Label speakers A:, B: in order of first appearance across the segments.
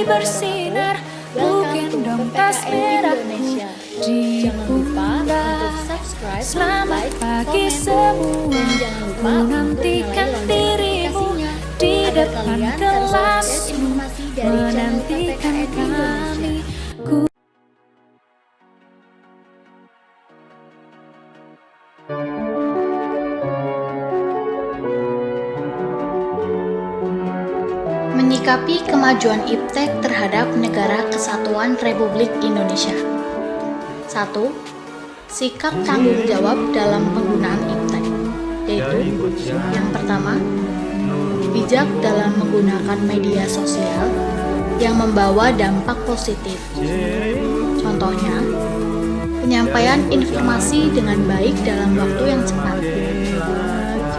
A: matahari bersinar, ku gendong tas merah di pundak. Selamat pagi semua, ku nantikan dirimu di depan kelasmu, menantikan kami.
B: Menyikapi kemajuan iptek terhadap Negara Kesatuan Republik Indonesia. 1. Sikap tanggung jawab dalam penggunaan iptek, yaitu yang pertama, bijak dalam menggunakan media sosial yang membawa dampak positif. Contohnya, penyampaian informasi dengan baik dalam waktu yang cepat.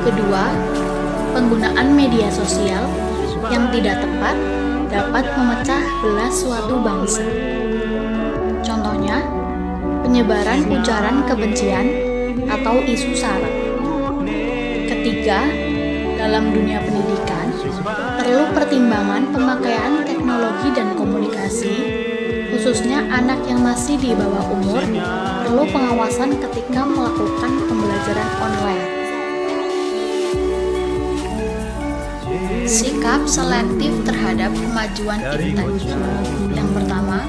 B: Kedua, penggunaan media sosial yang tidak tepat dapat memecah belah suatu bangsa. Contohnya, penyebaran ujaran kebencian atau isu sara. Ketiga, dalam dunia pendidikan, perlu pertimbangan pemakaian teknologi dan komunikasi, khususnya anak yang masih di bawah umur, perlu pengawasan ketika melakukan pembelajaran online. Sikap selektif terhadap kemajuan iptek. Yang pertama,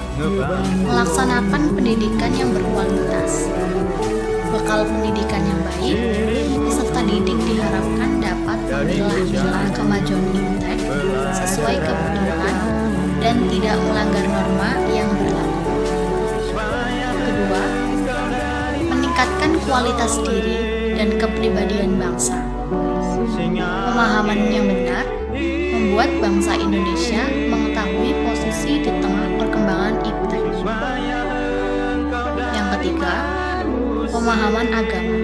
B: melaksanakan pendidikan yang berkualitas. Bekal pendidikan yang baik, peserta didik diharapkan dapat memilah-milah kemajuan iptek sesuai kebutuhan dan tidak melanggar norma yang berlaku. Kedua, meningkatkan kualitas diri dan kepribadian bangsa. Pemahaman yang benar membuat bangsa Indonesia mengetahui posisi di tengah perkembangan iptek. Yang ketiga, pemahaman agama.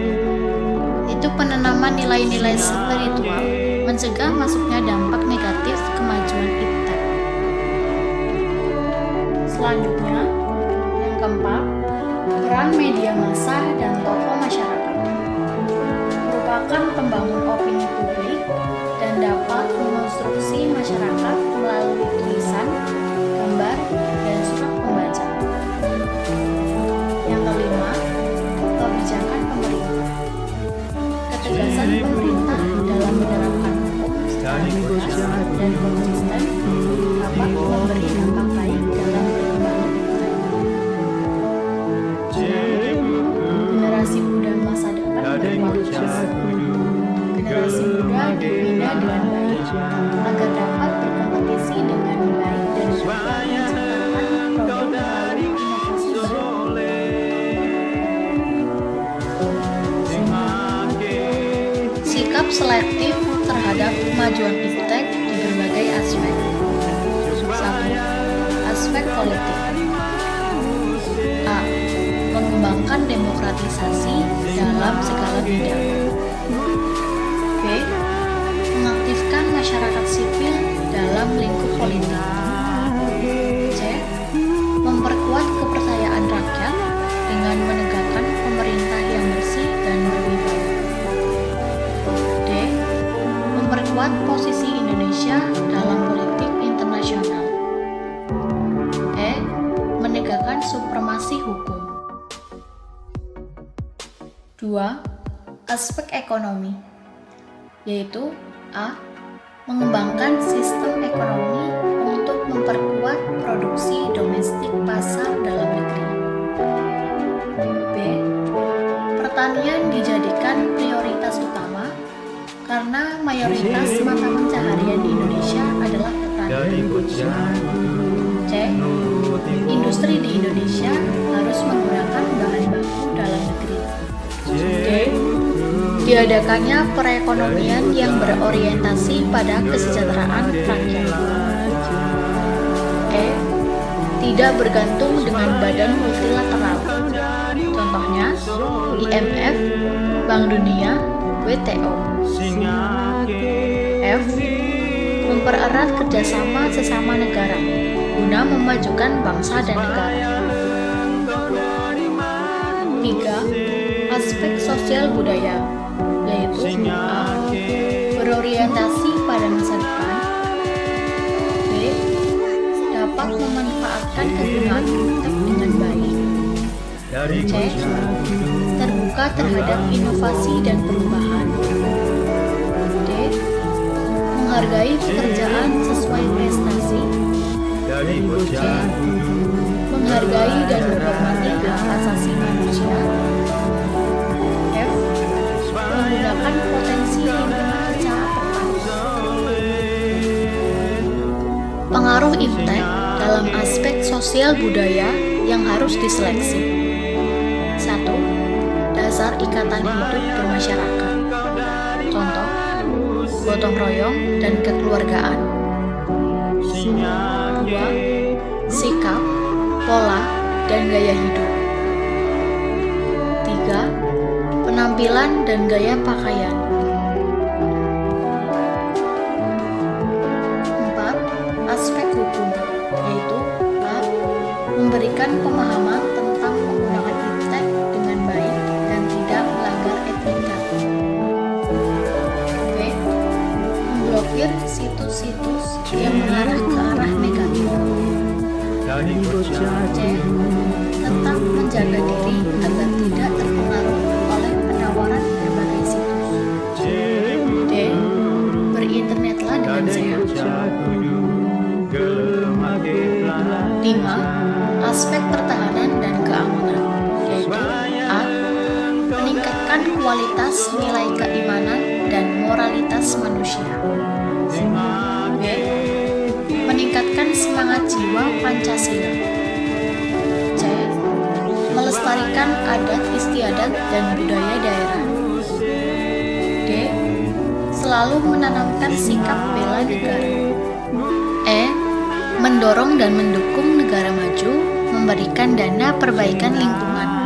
B: Itu penanaman nilai-nilai spiritual, mencegah masuknya dampak negatif kemajuan iptek. Selanjutnya, yang keempat, peran media massa dan tokoh masyarakat. Merupakan pembangun opini publik dan dapat menginstruksi masyarakat melalui tulisan, gambar, dan surat pembaca. Yang kelima, kebijakan pemerintah. Ketegasan pemerintah dalam menerapkan hukum secara jelas dan konsisten dapat memberi dampak baik dalam perkembangan iptek. Generasi muda masa depan berkualitas. Generasi muda dibina dengan baik agar dapat berkompetisi dengan baik dan dapat menciptakan produk melalui inovasi baru. Sikap selektif terhadap kemajuan iptek di berbagai aspek. 1. Aspek politik. A. Mengembangkan demokratisasi dalam segala bidang. B. Mengaktifkan masyarakat sipil dalam lingkup politik. C. Memperkuat kepercayaan rakyat dengan menegakkan pemerintah yang bersih dan berwibawa. D. Memperkuat posisi Indonesia dalam politik internasional. E. Menegakkan supremasi hukum. 2. Aspek ekonomi, yaitu A. Mengembangkan sistem ekonomi untuk memperkuat produksi domestik pasar dalam negeri. B. Pertanian dijadikan prioritas utama karena mayoritas mata pencaharian di Indonesia adalah petani. C. Industri di Indonesia harus menggunakan bahan baku dalam negeri. D. Diadakannya perekonomian yang berorientasi pada kesejahteraan rakyat. E. Tidak bergantung dengan badan multilateral. Contohnya IMF, Bank Dunia, WTO. F. Mempererat kerjasama sesama negara guna memajukan bangsa dan negara. 3. Aspek sosial budaya, yaitu A. Berorientasi pada masa depan. B. Dapat memanfaatkan kegunaan iptek dengan baik. C. Terbuka terhadap inovasi dan perubahan. D. Menghargai pekerjaan sesuai prestasi. E. Menghargai dan menghormati hak asasi manusia. F. Menggunakan potensi lingkungan secara tepat. Pengaruh iptek dalam aspek sosial budaya yang harus diseleksi. 1. Dasar ikatan hidup bermasyarakat. Contoh, gotong royong dan kekeluargaan. 2. Sikap, pola, dan gaya hidup. 3. Penampilan dan gaya pakaian. 4. Aspek hukum, yaitu A. Memberikan pemahaman tentang penggunaan iptek dengan baik dan tidak melanggar etika. B. Memblokir situs-situs yang mengarah ke arah negatif. C. Tetap menjaga diri agar tidak terpengaruh oleh penawaran berbagai situs. D. Berinternetlah dengan sehat. 5. Aspek pertahanan dan keamanan, yaitu A. Meningkatkan kualitas nilai keimanan dan moralitas manusia. B. Meningkatkan semangat jiwa Pancasila. C. Melestarikan adat istiadat dan budaya daerah. D. Selalu menanamkan sikap bela negara. E. Mendorong dan mendukung negara maju, memberikan dana perbaikan lingkungan.